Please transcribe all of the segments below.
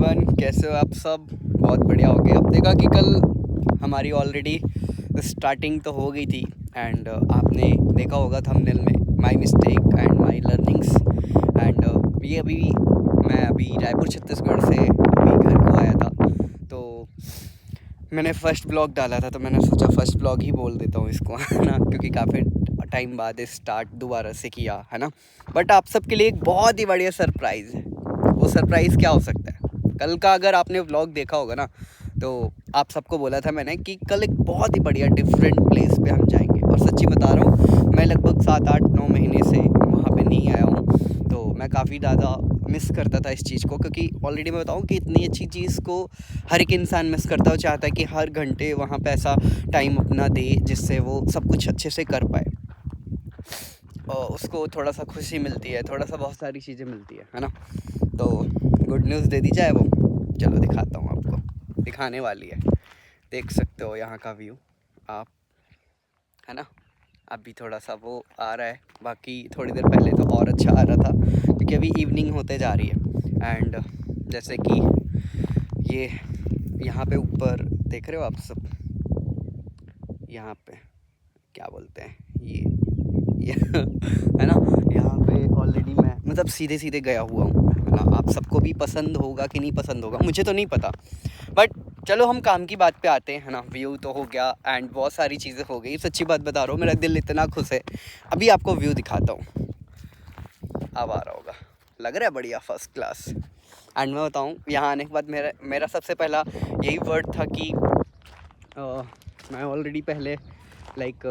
Everyone, कैसे हो आप सब? बहुत बढ़िया हो गया। अब देखा कि कल हमारी ऑलरेडी स्टार्टिंग तो हो गई थी एंड आपने देखा होगा थंबनेल में my mistake and my learnings and ये मैं अभी रायपुर छत्तीसगढ़ से अभी घर को आया था। तो मैंने फ़र्स्ट ब्लॉग डाला था, तो मैंने सोचा फ़र्स्ट ब्लॉग ही बोल देता हूँ इसको है ना, क्योंकि काफ़ी टाइम बाद स्टार्ट दोबारा से किया है ना। बट आप सबके लिए एक बहुत ही बढ़िया सरप्राइज़ है। वो सरप्राइज़ क्या हो सकता है? कल का अगर आपने व्लॉग देखा होगा ना, तो आप सबको बोला था मैंने कि कल एक बहुत ही बढ़िया डिफरेंट प्लेस पे हम जाएंगे। और सच्ची बता रहा हूँ, मैं लगभग 7-8-9 महीने से वहाँ पे नहीं आया हूँ। तो मैं काफ़ी ज़्यादा मिस करता था इस चीज़ को, क्योंकि ऑलरेडी मैं बताऊँ कि इतनी अच्छी चीज़ को हर एक इंसान मिस करता है, चाहता है कि हर घंटे वहाँ पे ऐसा टाइम अपना दे जिससे वो सब कुछ अच्छे से कर पाए और उसको थोड़ा सा खुशी मिलती है, थोड़ा सा बहुत सारी चीज़ें मिलती है ना। तो गुड न्यूज़ दे दी जाए वो। चलो दिखाता हूँ आपको, दिखाने वाली है। देख सकते हो यहाँ का व्यू आप, है ना। अभी थोड़ा सा वो आ रहा है, बाकी थोड़ी देर पहले तो और अच्छा आ रहा था, क्योंकि अभी इवनिंग होते जा रही है। एंड जैसे कि ये यहाँ पे ऊपर देख रहे हो आप सब, यहाँ पे क्या बोलते हैं ये है ना। यहाँ पे ऑलरेडी मैं मतलब सीधे सीधे गया हुआ हूँ, है ना। आप सबको भी पसंद होगा कि नहीं पसंद होगा मुझे तो नहीं पता, बट चलो हम काम की बात पे आते हैं, है ना। व्यू तो हो गया एंड बहुत सारी चीज़ें हो गई। सच्ची बात बता रहा हूँ, मेरा दिल इतना खुश है। अभी आपको व्यू दिखाता हूँ, अब आ रहा होगा, लग रहा है बढ़िया फर्स्ट क्लास। एंड मैं बताऊँ, यहाँ आने के बाद मेरा सबसे पहला यही वर्ड था कि मैं ऑलरेडी पहले लाइक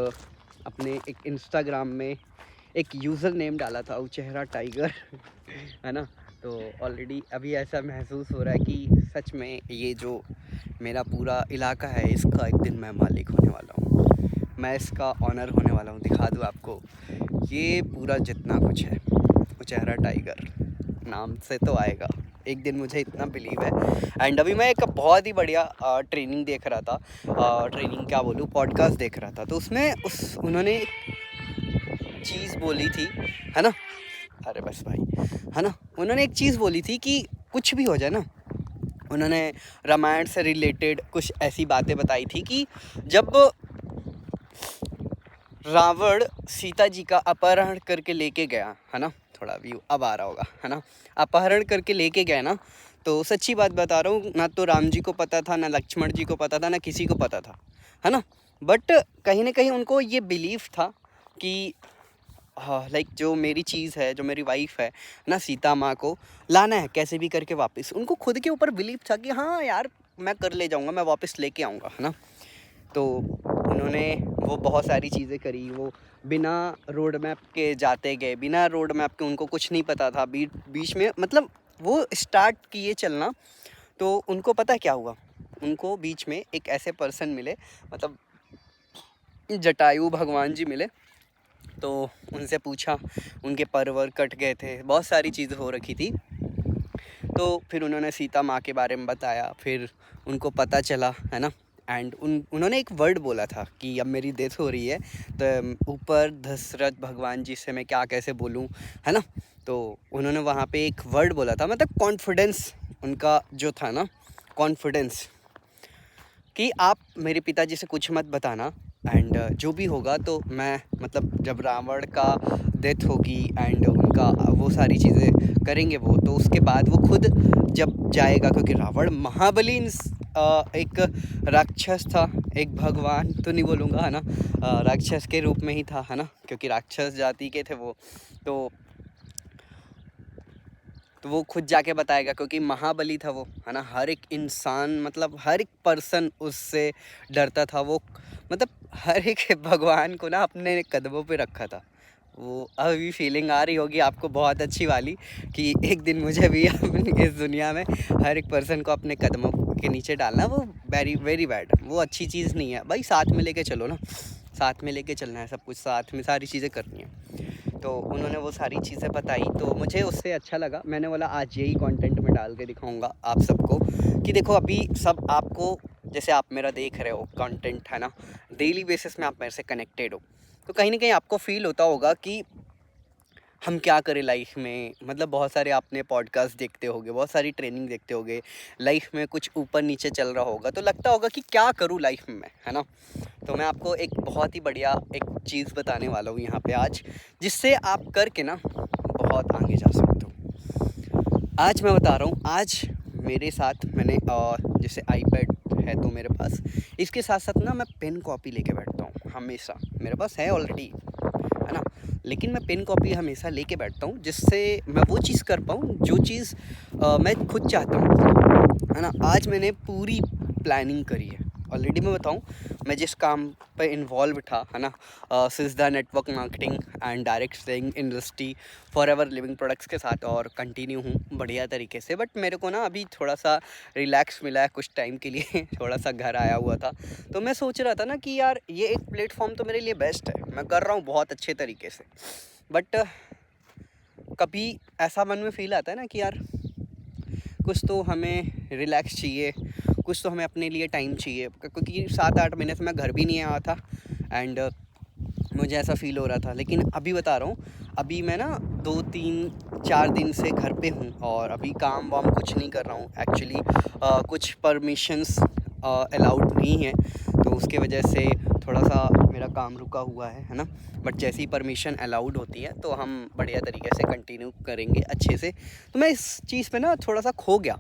अपने एक इंस्टाग्राम में एक यूज़र नेम डाला था चेहरा टाइगर है ना। तो ऑलरेडी अभी ऐसा महसूस हो रहा है कि सच में ये जो मेरा पूरा इलाका है, इसका एक दिन मैं मालिक होने वाला हूँ, मैं इसका ऑनर होने वाला हूँ। दिखा दूँ आपको ये पूरा जितना कुछ है, चेहरा टाइगर नाम से तो आएगा एक दिन, मुझे इतना बिलीव है। एंड अभी मैं एक बहुत ही बढ़िया ट्रेनिंग देख रहा था, ट्रेनिंग क्या बोलूँ, पॉडकास्ट देख रहा था। तो उसमें उन्होंने चीज़ बोली थी, है ना। अरे बस भाई, है ना। उन्होंने एक चीज़ बोली थी कि कुछ भी हो जाए ना, उन्होंने रामायण से रिलेटेड कुछ ऐसी बातें बताई थी कि जब रावण सीता जी का अपहरण करके लेके गया, है ना। थोड़ा व्यू अब आ रहा होगा, है ना। अपहरण करके लेके गए ना, तो सच्ची बात बता रहा हूँ, ना तो राम जी को पता था, ना लक्ष्मण जी को पता था, ना किसी को पता था, है ना। बट कहीं ना कहीं उनको ये बिलीव था कि हाँ, लाइक जो मेरी चीज़ है, जो मेरी वाइफ है ना, सीता माँ को लाना है कैसे भी करके वापस। उनको खुद के ऊपर बिलीव था कि हाँ यार, मैं कर ले जाऊँगा, मैं वापस लेके आऊँगा, है ना। तो उन्होंने वो बहुत सारी चीज़ें करी। वो बिना रोड मैप के जाते गए, बिना रोड मैप के, उनको कुछ नहीं पता था। बीच में मतलब वो स्टार्ट किए चलना, तो उनको पता क्या हुआ, उनको बीच में एक ऐसे पर्सन मिले, मतलब जटायु भगवान जी मिले। तो उनसे पूछा, उनके पर वर कट गए थे, बहुत सारी चीज़ें हो रखी थी। तो फिर उन्होंने सीता माँ के बारे में बताया, फिर उनको पता चला, है ना। एंड उन्होंने एक वर्ड बोला था कि अब मेरी डेथ हो रही है, तो ऊपर दशरथ भगवान जी से मैं क्या कैसे बोलूँ, है ना। तो उन्होंने वहाँ पे एक वर्ड बोला था, मतलब कॉन्फिडेंस उनका जो था ना, कॉन्फिडेंस, कि आप मेरे पिताजी से कुछ मत बताना एंड जो भी होगा तो मैं, मतलब जब रावण का डेथ होगी एंड उनका वो सारी चीज़ें करेंगे वो, तो उसके बाद वो खुद जब जाएगा, क्योंकि रावण महाबली एक राक्षस था, एक भगवान तो नहीं बोलूँगा, है ना। राक्षस के रूप में ही था, है ना, क्योंकि राक्षस जाति के थे वो। तो वो खुद जाके बताएगा, क्योंकि महाबली था वो, है ना। हर एक इंसान, मतलब हर एक पर्सन उससे डरता था वो, मतलब हर एक भगवान को ना अपने कदमों पे रखा था वो। अभी फीलिंग आ रही होगी आपको बहुत अच्छी वाली, कि एक दिन मुझे भी अपनी इस दुनिया में हर एक पर्सन को अपने कदमों के नीचे डालना, वो वेरी वेरी बैड, वो अच्छी चीज़ नहीं है भाई। साथ में लेके चलो ना, साथ में लेके चलना है, सब कुछ साथ में, सारी चीज़ें करनी है। तो उन्होंने वो सारी चीज़ें बताई, तो मुझे उससे अच्छा लगा। मैंने बोला आज यही कंटेंट में डाल के दिखाऊंगा आप सबको कि देखो अभी सब आपको, जैसे आप मेरा देख रहे हो कंटेंट, है ना, डेली बेसिस में आप मेरे से कनेक्टेड हो, तो कहीं ना कहीं आपको फील होता होगा कि हम क्या करें लाइफ में, मतलब बहुत सारे आपने पॉडकास्ट देखते होगे, बहुत सारी ट्रेनिंग देखते होगे, लाइफ में कुछ ऊपर नीचे चल रहा होगा तो लगता होगा कि क्या करूँ लाइफ में, है ना। तो मैं आपको एक बहुत ही बढ़िया एक चीज़ बताने वाला हूँ यहाँ पे आज, जिससे आप करके ना बहुत आगे जा सकते हो। आज मैं बता रहा हूँ, आज मेरे साथ मैंने जैसे आईपैड है तो मेरे पास, इसके साथ साथ ना मैं पेन कॉपी लेके बैठता हूँ हमेशा। मेरे पास है ऑलरेडी, है ना, लेकिन मैं पेन कॉपी हमेशा लेके बैठता हूँ जिससे मैं वो चीज़ कर पाऊँ जो चीज़ मैं खुद चाहता हूँ, है ना। आज मैंने पूरी प्लानिंग करी है ऑलरेडी। मैं बताऊँ, मैं जिस काम पे इन्वॉल्व था, है ना, सिस्दा network marketing and direct selling industry Forever Living Products के साथ, और कंटिन्यू हूँ बढ़िया तरीके से। बट मेरे को ना अभी थोड़ा सा रिलैक्स मिला है कुछ टाइम के लिए थोड़ा सा घर आया हुआ था, तो मैं सोच रहा था ना कि यार ये एक प्लेटफॉर्म तो मेरे लिए बेस्ट है, मैं कर रहा हूँ बहुत अच्छे तरीके से। बट कभी ऐसा मन में फील आता है ना कि यार कुछ तो हमें रिलैक्स चाहिए, कुछ तो हमें अपने लिए टाइम चाहिए, क्योंकि 7-8 महीने से मैं घर भी नहीं आया था एंड मुझे ऐसा फ़ील हो रहा था। लेकिन अभी बता रहा हूँ, अभी मैं ना 2-3-4 दिन से घर पे हूँ और अभी काम वाम कुछ नहीं कर रहा हूँ एक्चुअली। कुछ परमिशंस अलाउड नहीं है, तो उसके वजह से थोड़ा सा मेरा काम रुका हुआ है ना। बट जैसी ही परमिशन अलाउड होती है तो हम बढ़िया तरीके से कंटिन्यू करेंगे अच्छे से। तो मैं इस चीज़ पे ना थोड़ा सा खो गया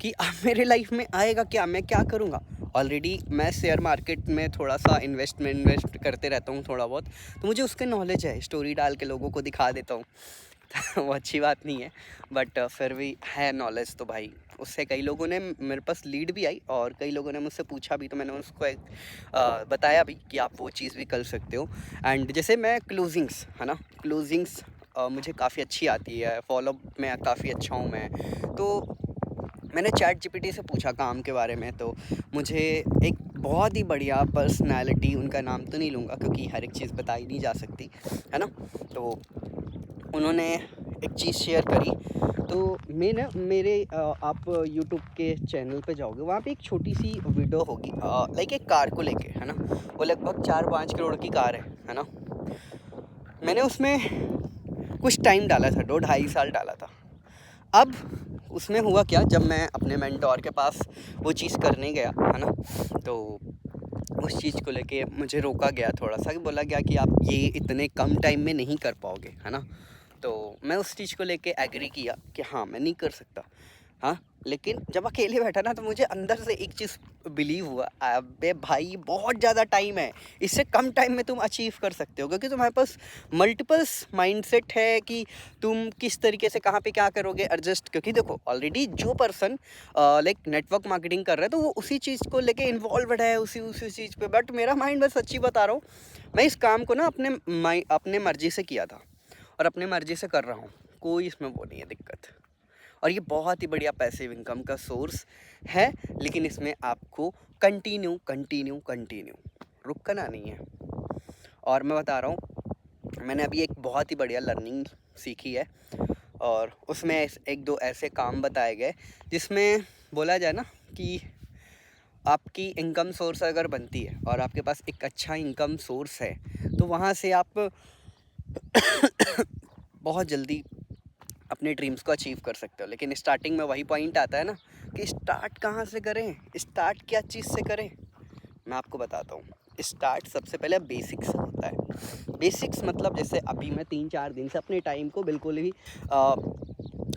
कि अब मेरे लाइफ में आएगा क्या, मैं क्या करूँगा। ऑलरेडी मैं शेयर मार्केट में थोड़ा सा इन्वेस्ट करते रहता हूँ थोड़ा बहुत, तो मुझे उसके नॉलेज है, स्टोरी डाल के लोगों को दिखा देता हूँ वो अच्छी बात नहीं है, बट फिर भी है नॉलेज। तो भाई उससे कई लोगों ने मेरे पास लीड भी आई और कई लोगों ने मुझसे पूछा भी, तो मैंने उसको एक बताया भी कि आप वो चीज़ भी कर सकते हो। एंड जैसे मैं क्लोजिंग्स, है ना, क्लोजिंग्स मुझे काफ़ी अच्छी आती है, फॉलोअप में काफ़ी अच्छा हूँ मैं। तो मैंने चैट जीपीटी से पूछा काम के बारे में, तो मुझे एक बहुत ही बढ़िया पर्सनालिटी, उनका नाम तो नहीं लूँगा क्योंकि हर एक चीज़ बताई नहीं जा सकती, है ना। तो उन्होंने एक चीज़ शेयर करी, तो मैं ना आप यूट्यूब के चैनल पे जाओगे, वहाँ पे एक छोटी सी वीडियो होगी लाइक एक कार को लेके, है ना। वो लगभग 4-5 करोड़ की कार है ना। मैंने उसमें कुछ टाइम डाला था, 2-2.5 साल डाला था। अब उसमें हुआ क्या, जब मैं अपने मेंटोर के पास वो चीज़ करने गया, है ना, तो उस चीज़ को लेके मुझे रोका गया थोड़ा सा, कि बोला गया कि आप ये इतने कम टाइम में नहीं कर पाओगे, है ना। तो मैं उस चीज़ को लेके एग्री किया कि हाँ मैं नहीं कर सकता, हाँ। लेकिन जब अकेले बैठा ना तो मुझे अंदर से एक चीज़ बिलीव हुआ, अबे भाई बहुत ज़्यादा टाइम है, इससे कम टाइम में तुम अचीव कर सकते हो, क्योंकि तुम्हारे पास मल्टीपल्स माइंडसेट है कि तुम किस तरीके से कहाँ पे क्या करोगे एडजस्ट। क्योंकि देखो ऑलरेडी जो पर्सन लाइक नेटवर्क मार्केटिंग कर रहा है तो वो उसी चीज़ को लेके इन्वॉल्व है, उसी उसी चीज़ पे। बट मेरा माइंड, मैं सच्ची बता रहा हूँ, मैं इस काम को ना अपने मर्जी से किया था और अपने मर्जी से कर रहा हूँ, कोई इसमें वो नहीं है दिक्कत। और ये बहुत ही बढ़िया पैसिव इनकम का सोर्स है, लेकिन इसमें आपको कंटिन्यू कंटिन्यू कंटिन्यू रुकना नहीं है। और मैं बता रहा हूँ, मैंने अभी एक बहुत ही बढ़िया लर्निंग सीखी है और उसमें एक दो ऐसे काम बताए गए जिसमें बोला जाए ना कि आपकी इनकम सोर्स अगर बनती है और आपके पास एक अच्छा इनकम सोर्स है तो वहाँ से आप बहुत जल्दी अपने ड्रीम्स को अचीव कर सकते हो। लेकिन स्टार्टिंग में वही पॉइंट आता है ना कि स्टार्ट कहाँ से करें, स्टार्ट क्या चीज़ से करें। मैं आपको बताता हूँ, स्टार्ट सबसे पहले बेसिक्स से होता है। बेसिक्स मतलब जैसे अभी मैं 3-4 दिन से अपने टाइम को बिल्कुल ही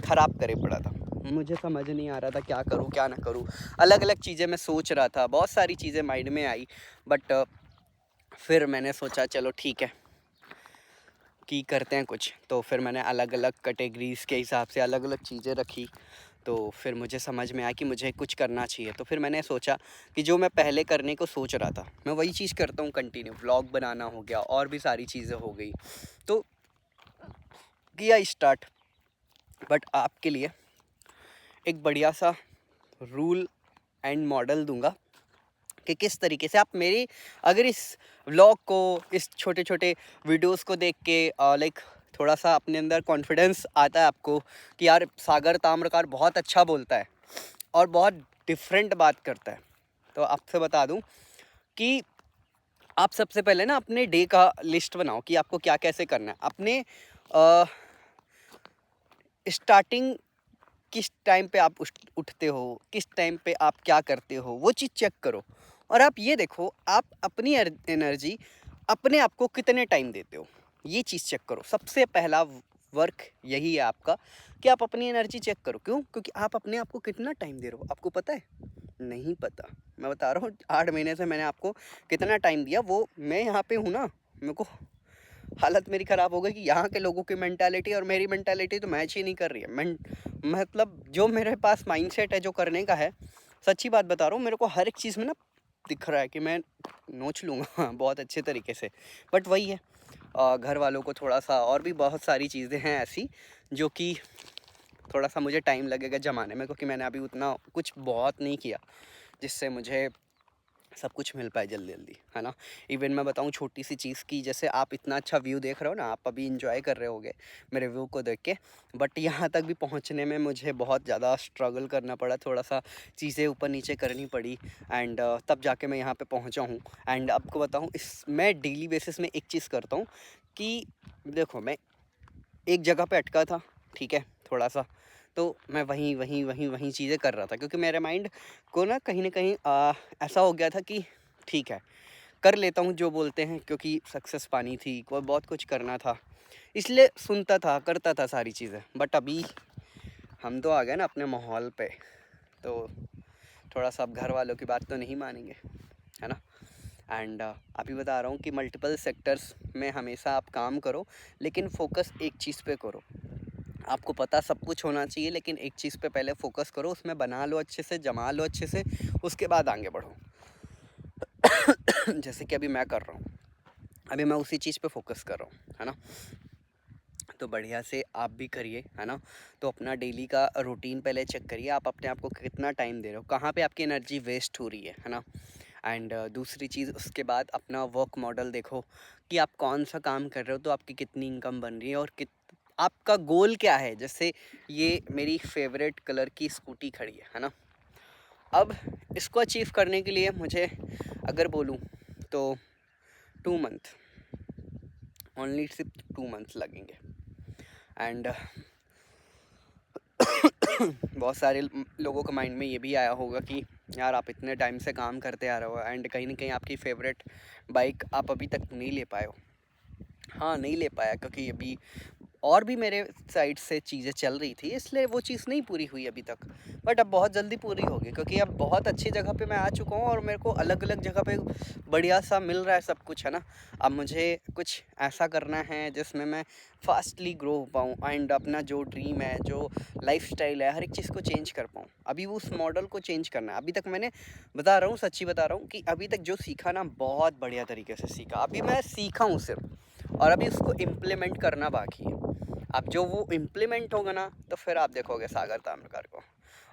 ख़राब करे पड़ा था। मुझे समझ नहीं आ रहा था क्या करूँ क्या ना करूँ, अलग अलग चीज़ें मैं सोच रहा था, बहुत सारी चीज़ें माइंड में आई। बट फिर मैंने सोचा चलो ठीक है कि करते हैं कुछ। तो फिर मैंने अलग अलग कैटेगरीज़ के हिसाब से अलग अलग चीज़ें रखी, तो फिर मुझे समझ में आया कि मुझे कुछ करना चाहिए। तो फिर मैंने सोचा कि जो मैं पहले करने को सोच रहा था मैं वही चीज़ करता हूँ कंटिन्यू। व्लॉग बनाना हो गया और भी सारी चीज़ें हो गई, तो किया स्टार्ट। बट आपके लिए एक बढ़िया सा रूल एंड मॉडल दूंगा कि किस तरीके से आप मेरी, अगर इस व्लॉग को, इस छोटे छोटे वीडियोस को देख के लाइक थोड़ा सा अपने अंदर कॉन्फिडेंस आता है आपको कि यार सागर ताम्रकार बहुत अच्छा बोलता है और बहुत डिफरेंट बात करता है, तो आपसे बता दूं कि आप सबसे पहले ना अपने डे का लिस्ट बनाओ कि आपको क्या कैसे करना है। अपने स्टार्टिंग किस टाइम पे आप उठते हो, किस टाइम पे आप क्या करते हो, वो चीज़ चेक करो। और आप ये देखो आप अपनी एनर्जी अपने आप को कितने टाइम देते हो, ये चीज़ चेक करो। सबसे पहला वर्क यही है आपका कि आप अपनी एनर्जी चेक करो। क्यों? क्योंकि आप अपने आप को कितना टाइम दे रहे हो आपको पता है? नहीं पता। मैं बता रहा हूँ 8 महीने से मैंने आपको कितना टाइम दिया, वो मैं यहाँ पे हूँ ना। मेरे को हालत मेरी ख़राब हो गई कि यहाँ के लोगों की मेंटालिटी और मेरी मेंटालिटी तो मैच ही नहीं कर रही है। मतलब जो मेरे पास माइंडसेट है जो करने का है, सच्ची बात बता रहा हूँ, मेरे को हर एक चीज़ में ना दिख रहा है कि मैं नोच लूँगा बहुत अच्छे तरीके से। बट वही है, घर वालों को थोड़ा सा और भी बहुत सारी चीज़ें हैं ऐसी जो कि थोड़ा सा मुझे टाइम लगेगा जमाने में, क्योंकि मैंने अभी उतना कुछ बहुत नहीं किया जिससे मुझे सब कुछ मिल पाए जल्दी जल्दी, है ना। इवन मैं बताऊँ छोटी सी चीज़ की, जैसे आप इतना अच्छा व्यू देख रहे हो ना, आप अभी इंजॉय कर रहे होगे मेरे व्यू को देख के, बट यहाँ तक भी पहुँचने में मुझे बहुत ज़्यादा स्ट्रगल करना पड़ा, थोड़ा सा चीज़ें ऊपर नीचे करनी पड़ी एंड तब जाके मैं यहाँ पे पहुँचा हूँ। एंड आपको बताऊँ, इस मैं डेली बेसिस में एक चीज़ करता हूँ कि देखो, मैं एक जगह पे अटका था, ठीक है, थोड़ा सा, तो मैं वहीं वहीं वहीं वहीं चीज़ें कर रहा था, क्योंकि मेरे माइंड को ना कहीं न कहीं ऐसा हो गया था कि ठीक है, कर लेता हूँ जो बोलते हैं, क्योंकि सक्सेस पानी थी, को बहुत कुछ करना था, इसलिए सुनता था, करता था सारी चीज़ें। बट अभी हम तो आ गए ना अपने माहौल पे, तो थोड़ा-सा अब घर वालों की बात तो नहीं मानेंगे, है ना। एंड अभी बता रहा हूँ कि मल्टीपल सेक्टर्स में हमेशा आप काम करो, लेकिन फ़ोकस एक चीज़ पे करो। आपको पता सब कुछ होना चाहिए, लेकिन एक चीज़ पे पहले फ़ोकस करो, उसमें बना लो अच्छे से, जमा लो अच्छे से, उसके बाद आगे बढ़ो। जैसे कि अभी मैं कर रहा हूँ, अभी मैं उसी चीज़ पे फ़ोकस कर रहा हूँ, है ना। तो बढ़िया से आप भी करिए, है ना। तो अपना डेली का रूटीन पहले चेक करिए, आप अपने आप को कितना टाइम दे रहे हो, कहाँ पे आपकी एनर्जी वेस्ट हो रही है ना। एंड दूसरी चीज़, उसके बाद अपना वर्क मॉडल देखो कि आप कौन सा काम कर रहे हो, तो आपकी कितनी इनकम बन रही है और आपका गोल क्या है। जैसे ये मेरी फेवरेट कलर की स्कूटी खड़ी है ना। अब इसको अचीव करने के लिए मुझे अगर बोलूँ तो 2 मंथ, ओनली सिर्फ 2 मंथ्स लगेंगे। एंड बहुत सारे लोगों के माइंड में ये भी आया होगा कि यार आप इतने टाइम से काम करते आ रहे हो एंड कहीं ना कहीं आपकी फेवरेट बाइक आप अभी तक नहीं ले पाए हो। हाँ, नहीं ले पाया क्योंकि अभी और भी मेरे साइड से चीज़ें चल रही थी, इसलिए वो चीज़ नहीं पूरी हुई अभी तक। बट अब बहुत जल्दी पूरी होगी, क्योंकि अब बहुत अच्छी जगह पे मैं आ चुका हूँ और मेरे को अलग अलग जगह पे बढ़िया सा मिल रहा है सब कुछ, है ना। अब मुझे कुछ ऐसा करना है जिसमें मैं फास्टली ग्रो हो पाऊँ एंड अपना जो ड्रीम है, जो लाइफस्टाइल है, हर एक चीज़ को चेंज कर पाऊँ। अभी उस मॉडल को चेंज करना है। अभी तक मैंने बता रहा हूँ, सच्ची बता रहा हूँ कि अभी तक जो सीखा ना, बहुत बढ़िया तरीके से सीखा। अभी मैं सीखा हूँ सिर्फ, और अभी उसको इम्प्लीमेंट करना बाकी है। अब जो वो इम्प्लीमेंट होगा ना, तो फिर आप देखोगे सागर ताम्रकार को।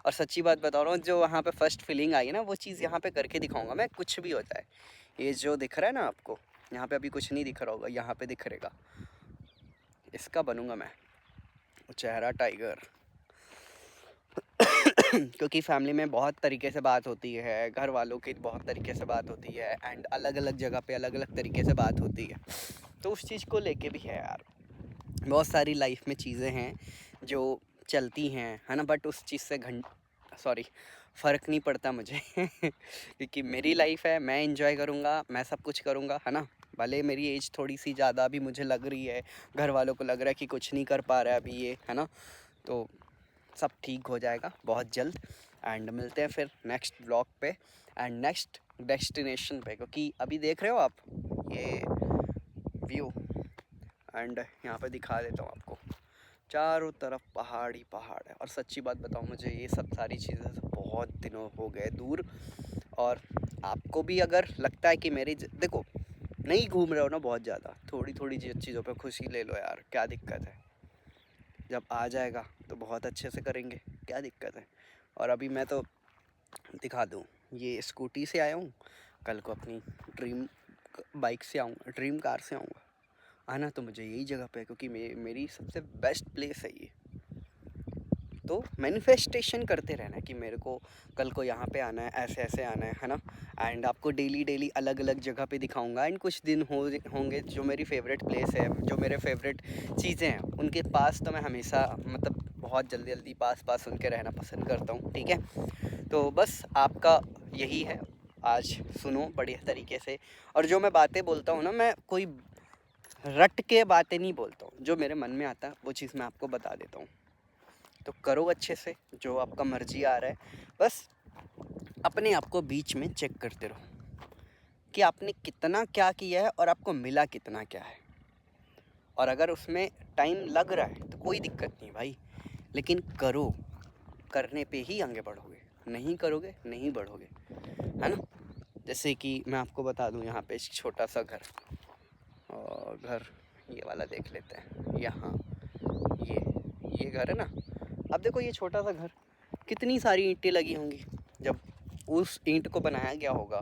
और सच्ची बात बता रहा हूँ, जो वहाँ पे फर्स्ट फीलिंग आई है ना, वो चीज़ यहाँ पे करके दिखाऊंगा मैं, कुछ भी हो जाए। ये जो दिख रहा है ना आपको, यहाँ पे अभी कुछ नहीं दिख रहा होगा, यहाँ पे दिख रहेगा, इसका बनूंगा मैं चेहरा टाइगर। क्योंकि फैमिली में बहुत तरीके से बात होती है, घर वालों की बहुत तरीके से बात होती है एंड अलग अलग जगह पे अलग अलग तरीके से बात होती है। तो उस चीज़ को लेके भी है यार, बहुत सारी लाइफ में चीज़ें हैं जो चलती हैं, है ना। बट उस चीज़ से फ़र्क नहीं पड़ता मुझे क्योंकि मेरी लाइफ है, मैं इंजॉय करूँगा, मैं सब कुछ करूँगा, है ना। भले मेरी एज थोड़ी सी ज़्यादा अभी मुझे लग रही है, घर वालों को लग रहा है कि कुछ नहीं कर पा रहा है अभी ये, है ना। तो सब ठीक हो जाएगा बहुत जल्द। एंड मिलते हैं फिर नेक्स्ट ब्लॉग पे एंड नेक्स्ट डेस्टिनेशन पे, क्योंकि अभी देख रहे हो आप ये व्यू, एंड यहाँ पे दिखा देता हूँ आपको, चारों तरफ पहाड़ ही पहाड़ है। और सच्ची बात बताऊँ, मुझे ये सब सारी चीज़ें से बहुत दिनों हो गए दूर। और आपको भी अगर लगता है कि देखो, नहीं घूम रहे हो ना बहुत ज़्यादा, थोड़ी थोड़ी चीज़ों पे खुशी ले लो यार, क्या दिक्कत है। जब आ जाएगा तो बहुत अच्छे से करेंगे, क्या दिक्कत है। और अभी मैं तो दिखा दूँ, ये स्कूटी से आया हूँ, कल को अपनी ड्रीम बाइक से आऊँगा, ड्रीम कार से आऊँगा। आना तो मुझे यही जगह पे है, क्योंकि मेरी सबसे बेस्ट प्लेस है ये। तो मैनिफेस्टेशन करते रहना कि मेरे को कल को यहाँ पे आना है, ऐसे ऐसे आना है ना। एंड आपको डेली डेली अलग अलग जगह पे दिखाऊंगा। एंड कुछ दिन होंगे जो मेरी फेवरेट प्लेस है, जो मेरे फेवरेट चीज़ें हैं, उनके पास तो मैं हमेशा मतलब बहुत जल्दी जल्दी पास उनके रहना पसंद करता हूँ, ठीक है। तो बस आपका यही है, आज सुनो बढ़िया तरीके से। और जो मैं बातें बोलता हूँ ना, मैं कोई रट के बातें नहीं बोलता हूँ, जो मेरे मन में आता है वो चीज़ मैं आपको बता देता हूँ। तो करो अच्छे से जो आपका मर्जी आ रहा है, बस अपने आप को बीच में चेक करते रहो कि आपने कितना क्या किया है और आपको मिला कितना क्या है। और अगर उसमें टाइम लग रहा है तो कोई दिक्कत नहीं भाई, लेकिन करो, करने पे ही आगे बढ़ोगे, नहीं करोगे नहीं बढ़ोगे, है ना। जैसे कि मैं आपको बता दूं, यहाँ पे एक छोटा सा घर, और घर ये वाला देख लेते हैं, यहाँ ये घर है ना। अब देखो ये छोटा सा घर, कितनी सारी ईंटें लगी होंगी जब उस ईंट को बनाया गया होगा,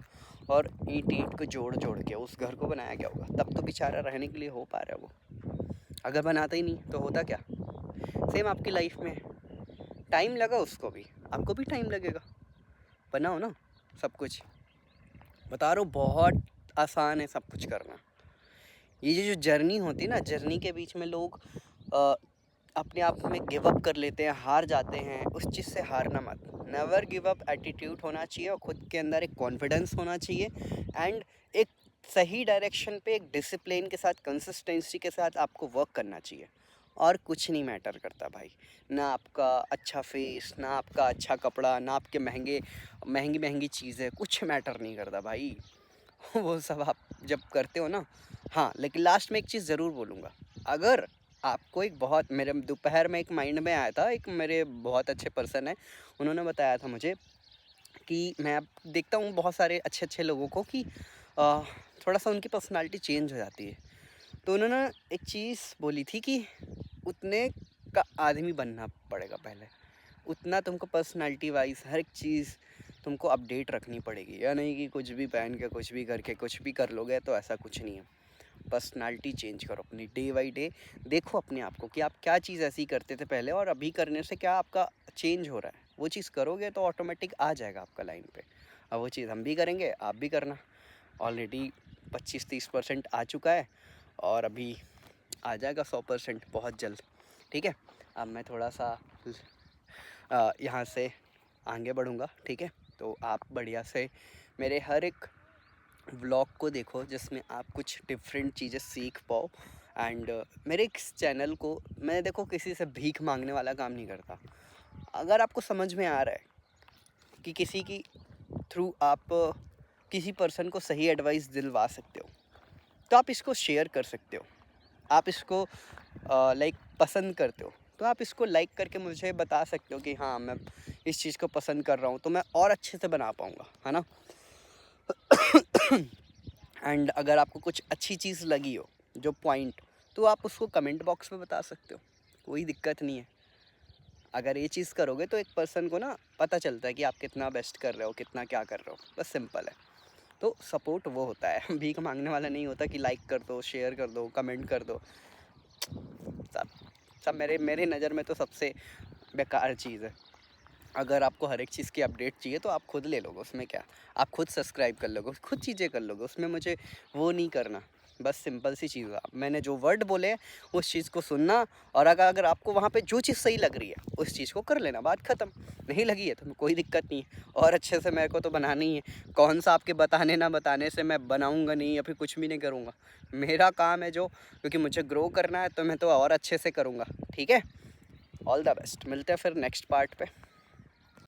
और ईंट को जोड़ जोड़ के उस घर को बनाया गया होगा, तब तो बेचारा रहने के लिए हो पा रहा है वो। अगर बनाता ही नहीं तो होता क्या। सेम आपकी लाइफ में टाइम लगा, उसको भी आपको भी टाइम लगेगा। बनाओ ना सब कुछ, बता रहा हूँ बहुत आसान है सब कुछ करना। ये जो जर्नी होती है ना, जर्नी के बीच में लोग अपने आप में गिव अप कर लेते हैं, हार जाते हैं। उस चीज़ से हारना मत, नेवर गिव अप एटीट्यूड होना चाहिए, और ख़ुद के अंदर एक कॉन्फिडेंस होना चाहिए। एंड एक सही डायरेक्शन पे, एक डिसिप्लिन के साथ, कंसिस्टेंसी के साथ आपको वर्क करना चाहिए। और कुछ नहीं मैटर करता भाई, ना आपका अच्छा फेस, ना आपका अच्छा कपड़ा, ना आपके महंगी चीज़ें, कुछ मैटर नहीं करता भाई। वो सब आप जब करते हो ना। हाँ, लेकिन लास्ट में एक चीज़ ज़रूर बोलूँगा, अगर आपको एक बहुत, मेरे दोपहर में एक माइंड में आया था, एक मेरे बहुत अच्छे पर्सन है, उन्होंने बताया था मुझे कि मैं अब देखता हूँ बहुत सारे अच्छे लोगों को कि थोड़ा सा उनकी पर्सनालिटी चेंज हो जाती है। तो उन्होंने एक चीज़ बोली थी कि उतने का आदमी बनना पड़ेगा पहले, उतना तुमको पर्सनालिटी वाइज हर एक चीज़ तुमको अपडेट रखनी पड़ेगी। या नहीं कि कुछ भी पहन के, कुछ भी करके, कुछ भी कर लोगे, तो ऐसा कुछ नहीं है। पर्सनालिटी चेंज करो अपनी, डे बाई डे देखो अपने आप को कि आप क्या चीज़ ऐसी करते थे पहले, और अभी करने से क्या आपका चेंज हो रहा है। वो चीज़ करोगे तो ऑटोमेटिक आ जाएगा आपका लाइन पे। अब वो चीज़ हम भी करेंगे, आप भी करना। ऑलरेडी 25-30% आ चुका है, और अभी आ जाएगा 100% बहुत जल्द, ठीक है। अब मैं थोड़ा सा यहाँ से आगे बढ़ूँगा, ठीक है। तो आप बढ़िया से मेरे हर एक व्लॉग को देखो, जिसमें आप कुछ डिफरेंट चीज़ें सीख पाओ। एंड मेरे इस चैनल को, मैं देखो किसी से भीख मांगने वाला काम नहीं करता। अगर आपको समझ में आ रहा है कि किसी की थ्रू आप किसी पर्सन को सही एडवाइस दिलवा सकते हो, तो आप इसको शेयर कर सकते हो। आप इसको लाइक पसंद करते हो, तो आप इसको लाइक करके मुझे बता सकते हो कि हाँ, मैं इस चीज़ को पसंद कर रहा हूँ, तो मैं और अच्छे से बना पाऊँगा, है ना। एंड अगर आपको कुछ अच्छी चीज़ लगी हो, जो पॉइंट, तो आप उसको कमेंट बॉक्स में बता सकते हो, कोई दिक्कत नहीं है। अगर ये चीज़ करोगे तो एक पर्सन को ना पता चलता है कि आप कितना बेस्ट कर रहे हो, कितना क्या कर रहे हो, बस सिंपल है। तो सपोर्ट वो होता है, भीख मांगने वाला नहीं होता कि लाइक कर दो, शेयर कर दो, कमेंट कर दो। सब सब मेरे नज़र में तो सबसे बेकार चीज़ है। अगर आपको हर एक चीज़ की अपडेट चाहिए तो आप खुद ले लोगे, उसमें क्या, आप खुद सब्सक्राइब कर लोगे, खुद चीज़ें कर लोगे, उसमें मुझे वो नहीं करना। बस सिंपल सी चीज़ है, मैंने जो वर्ड बोले उस चीज़ को सुनना, और अगर आपको वहाँ पे जो चीज़ सही लग रही है उस चीज़ को कर लेना, बात ख़त्म। नहीं लगी है तो कोई दिक्कत नहीं है, और अच्छे से मेरे को तो बनाना ही है। कौन सा आपके बताने ना बताने से मैं बनाऊँगा नहीं, या फिर कुछ भी नहीं करूँगा। मेरा काम है जो, क्योंकि मुझे ग्रो करना है, तो मैं तो और अच्छे से करूँगा, ठीक है। ऑल द बेस्ट, मिलते हैं फिर नेक्स्ट पार्ट पे।